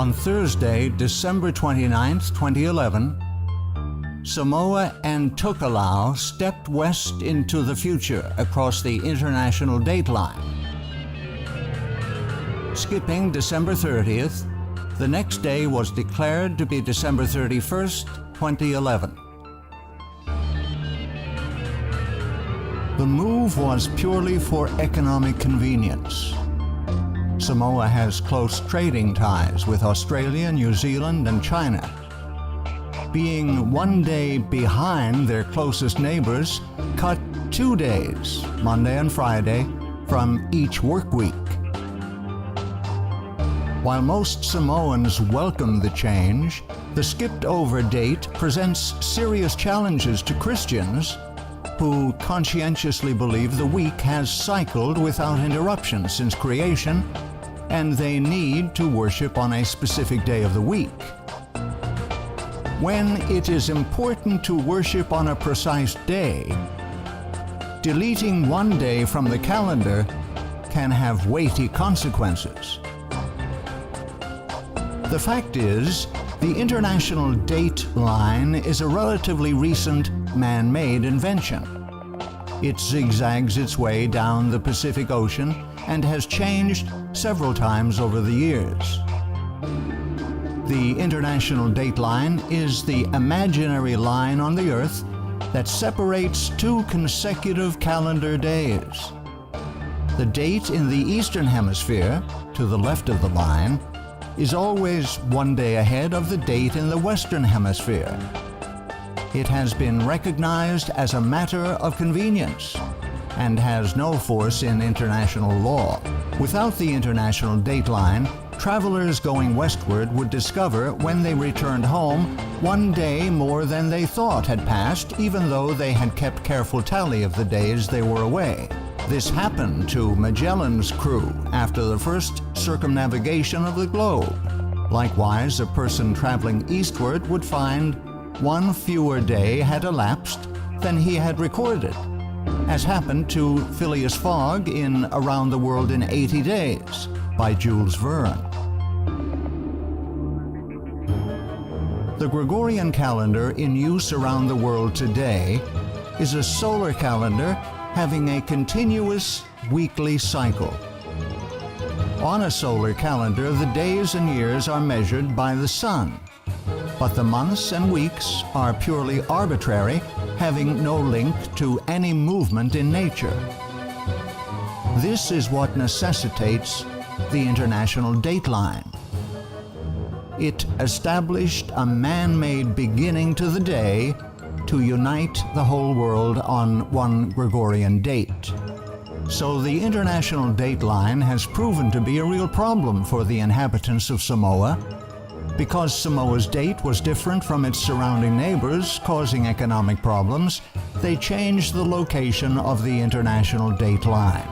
On Thursday, December 29, 2011, Samoa and Tokelau stepped west into the future across the International Dateline. Skipping December 30th, the next day was declared to be December 31st, 2011. The move was purely for economic convenience. Samoa has close trading ties with Australia, New Zealand, and China. Being one day behind their closest neighbors cut 2 days, Monday and Friday, from each work week. While most Samoans welcome the change, the skipped-over date presents serious challenges to Christians who conscientiously believe the week has cycled without interruption since creation, and they need to worship on a specific day of the week. When it is important to worship on a precise day, deleting one day from the calendar can have weighty consequences. The fact is, the International Dateline is a relatively recent man-made invention. It zigzags its way down the Pacific Ocean and has changed several times over the years. The International Dateline is the imaginary line on the Earth that separates 2 consecutive calendar days. The date in the Eastern Hemisphere, to the left of the line, is always 1 day ahead of the date in the Western Hemisphere. It has been recognized as a matter of convenience and has no force in international law. Without the International Dateline, travelers going westward would discover when they returned home 1 day more than they thought had passed, even though they had kept careful tally of the days they were away. This happened to Magellan's crew after the first circumnavigation of the globe. Likewise, a person traveling eastward would find 1 fewer day had elapsed than he had recorded, as happened to Phileas Fogg in Around the World in 80 Days by Jules Verne. The Gregorian calendar in use around the world today is a solar calendar having a continuous weekly cycle. On a solar calendar, the days and years are measured by the sun, but the months and weeks are purely arbitrary, having no link to any movement in nature. This is what necessitates the International Dateline. It established a man-made beginning to the day to unite the whole world on one Gregorian date. So the International Dateline has proven to be a real problem for the inhabitants of Samoa. Because Samoa's date was different from its surrounding neighbors, causing economic problems, they changed the location of the International Dateline.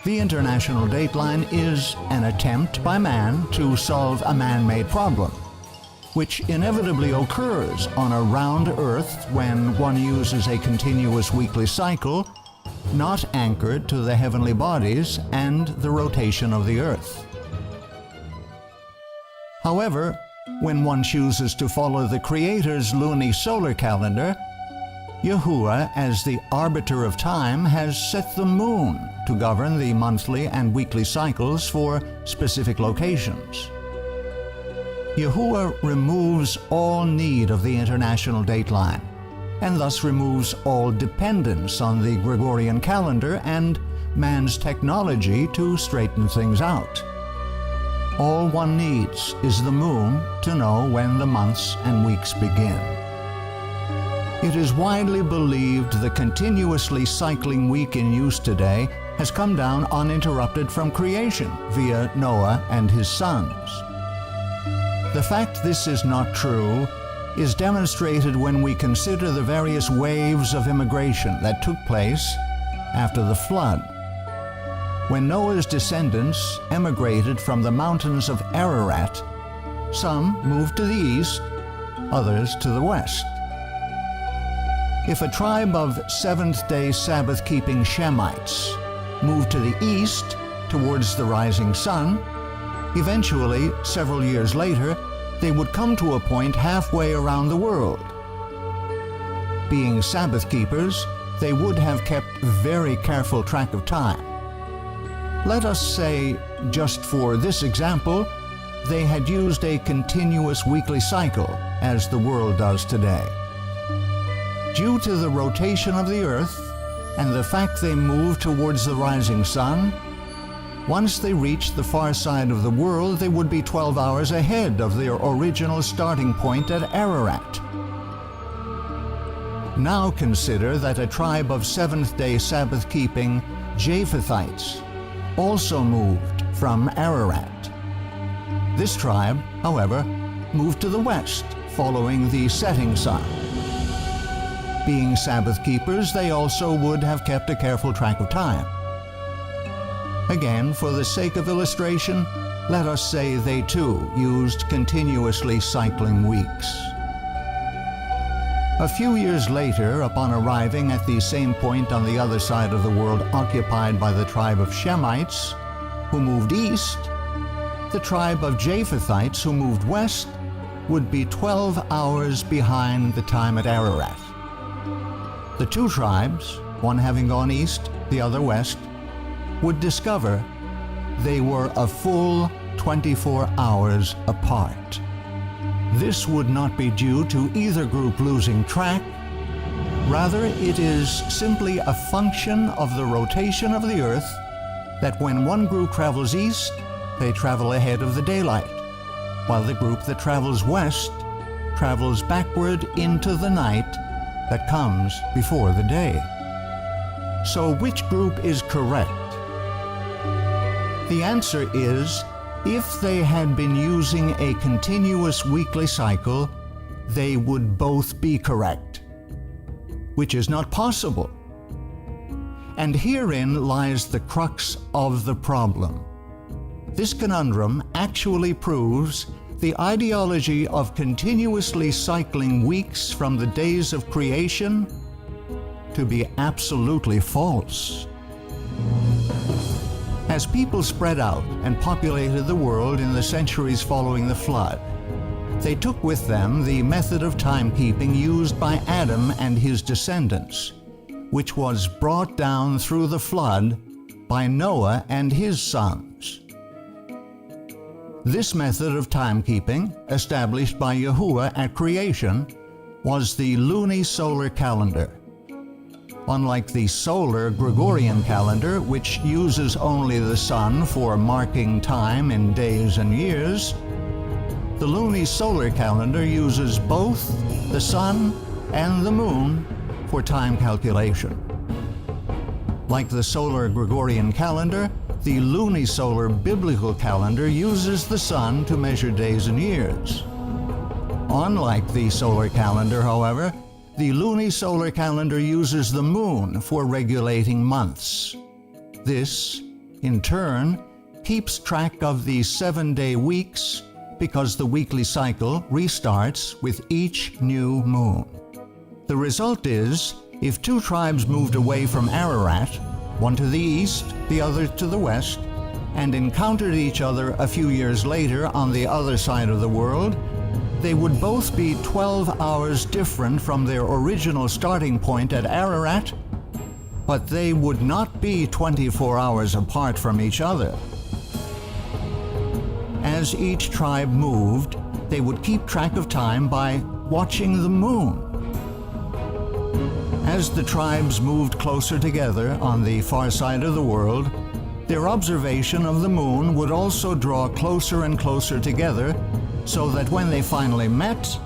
The International Dateline is an attempt by man to solve a man-made problem, which inevitably occurs on a round Earth when one uses a continuous weekly cycle, not anchored to the heavenly bodies and the rotation of the Earth. However, when one chooses to follow the Creator's lunisolar calendar, Yahuwah, as the arbiter of time, has set the moon to govern the monthly and weekly cycles for specific locations. Yahuwah removes all need of the International Dateline, and thus removes all dependence on the Gregorian calendar and man's technology to straighten things out. All one needs is the moon to know when the months and weeks begin. It is widely believed the continuously cycling week in use today has come down uninterrupted from creation via Noah and his sons. The fact this is not true is demonstrated when we consider the various waves of immigration that took place after the flood. When Noah's descendants emigrated from the mountains of Ararat, some moved to the east, others to the west. If a tribe of seventh-day Sabbath-keeping Shemites moved to the east towards the rising sun, Eventually, several years later, they would come to a point halfway around the world. Being Sabbath keepers, they would have kept very careful track of time. Let us say, just for this example, they had used a continuous weekly cycle, as the world does today. Due to the rotation of the earth and the fact they move towards the rising sun, once they reached the far side of the world, they would be 12 hours ahead of their original starting point at Ararat. Now consider that a tribe of seventh-day Sabbath-keeping Japhethites also moved from Ararat. This tribe, however, moved to the west, following the setting sun. Being Sabbath keepers, they also would have kept a careful track of time. Again, for the sake of illustration, let us say they too used continuously cycling weeks. A few years later, upon arriving at the same point on the other side of the world occupied by the tribe of Shemites, who moved east, the tribe of Japhethites, who moved west, would be 12 hours behind the time at Ararat. The two tribes, one having gone east, the other west, would discover they were a full 24 hours apart. This would not be due to either group losing track. Rather, it is simply a function of the rotation of the earth that when one group travels east, they travel ahead of the daylight, while the group that travels west travels backward into the night that comes before the day. So which group is correct? The answer is, if they had been using a continuous weekly cycle, they would both be correct, which is not possible. And herein lies the crux of the problem. This conundrum actually proves the ideology of continuously cycling weeks from the days of creation to be absolutely false. As people spread out and populated the world in the centuries following the flood, they took with them the method of timekeeping used by Adam and his descendants, which was brought down through the flood by Noah and his sons. This method of timekeeping, established by Yahuwah at creation, was the lunisolar calendar. Unlike the solar Gregorian calendar, which uses only the sun for marking time in days and years, the lunisolar calendar uses both the sun and the moon for time calculation. Like the solar Gregorian calendar, the lunisolar biblical calendar uses the sun to measure days and years. Unlike the solar calendar, however, the lunisolar calendar uses the moon for regulating months. This, in turn, keeps track of the 7-day weeks because the weekly cycle restarts with each new moon. The result is, if two tribes moved away from Ararat, one to the east, the other to the west, and encountered each other a few years later on the other side of the world, they would both be 12 hours different from their original starting point at Ararat, but they would not be 24 hours apart from each other. As each tribe moved, they would keep track of time by watching the moon. As the tribes moved closer together on the far side of the world, their observation of the moon would also draw closer and closer together, so that when they finally met,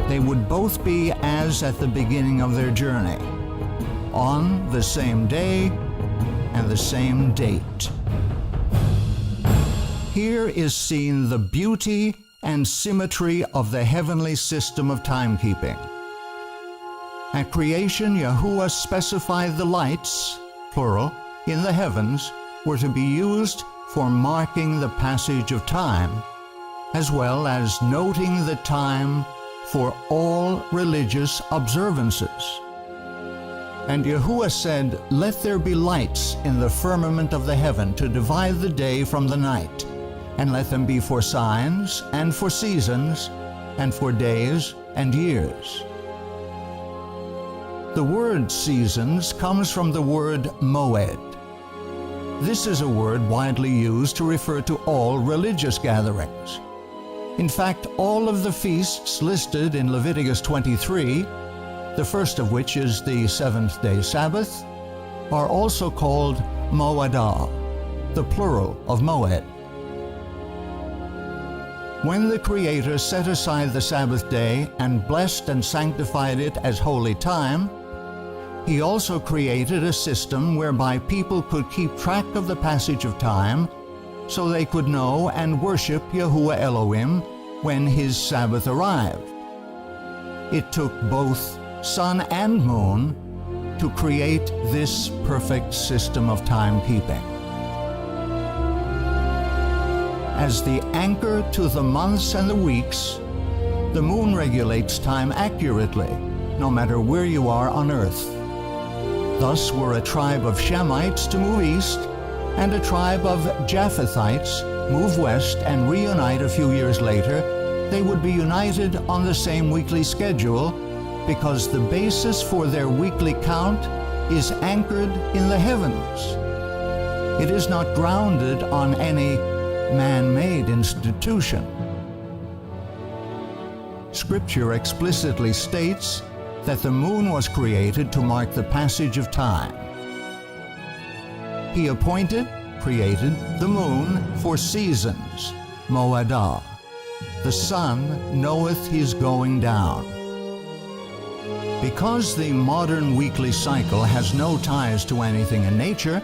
they would both be as at the beginning of their journey, on the same day and the same date. Here is seen the beauty and symmetry of the heavenly system of timekeeping. At creation, Yahuwah specified the lights, plural, in the heavens were to be used for marking the passage of time, as well as noting the time for all religious observances. And Yahuwah said, "Let there be lights in the firmament of the heaven to divide the day from the night, and let them be for signs, and for seasons, and for days and years. The word seasons comes from the word moed. This is a word widely used to refer to all religious gatherings. In fact, all of the feasts listed in Leviticus 23, the first of which is the seventh-day Sabbath, are also called moedah, the plural of moed. When the Creator set aside the Sabbath day and blessed and sanctified it as holy time, He also created a system whereby people could keep track of the passage of time so they could know and worship Yahuwah Elohim when His Sabbath arrived. It took both sun and moon to create this perfect system of timekeeping. As the anchor to the months and the weeks, the moon regulates time accurately, no matter where you are on earth. Thus, were a tribe of Shemites to move east, and a tribe of Japhethites move west and reunite a few years later, they would be united on the same weekly schedule, because the basis for their weekly count is anchored in the heavens. It is not grounded on any man-made institution. Scripture explicitly states that the moon was created to mark the passage of time. He created the moon for seasons, moedah. The sun knoweth his going down. Because the modern weekly cycle has no ties to anything in nature,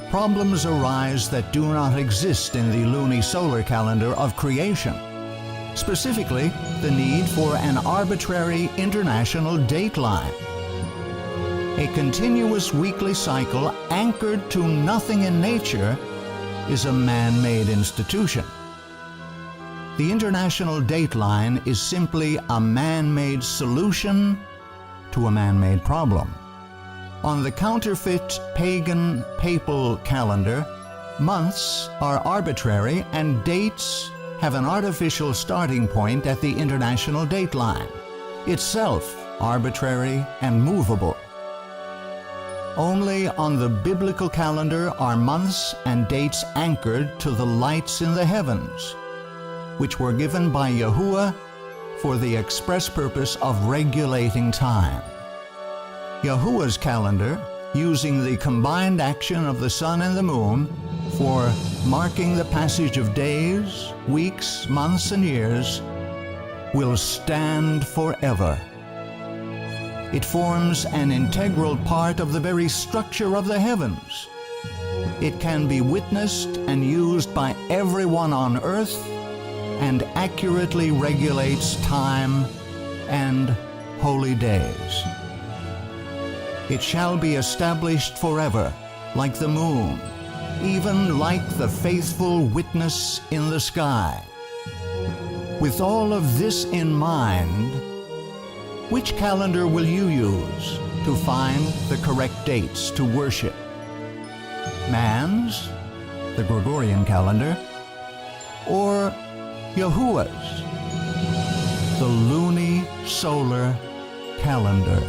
problems arise that do not exist in the lunisolar calendar of creation. Specifically, the need for an arbitrary international dateline. A continuous weekly cycle anchored to nothing in nature is a man-made institution. The International Dateline is simply a man-made solution to a man-made problem. On the counterfeit pagan papal calendar, months are arbitrary and dates have an artificial starting point at the International Dateline, itself arbitrary and movable. Only on the biblical calendar are months and dates anchored to the lights in the heavens, which were given by Yahuwah for the express purpose of regulating time. Yahuwah's calendar, using the combined action of the sun and the moon for marking the passage of days, weeks, months, and years, will stand forever. It forms an integral part of the very structure of the heavens. It can be witnessed and used by everyone on earth, and accurately regulates time and holy days. It shall be established forever, like the moon, even like the faithful witness in the sky. With all of this in mind, which calendar will you use to find the correct dates to worship? Man's, the Gregorian calendar, or Yahuwah's, the lunisolar calendar?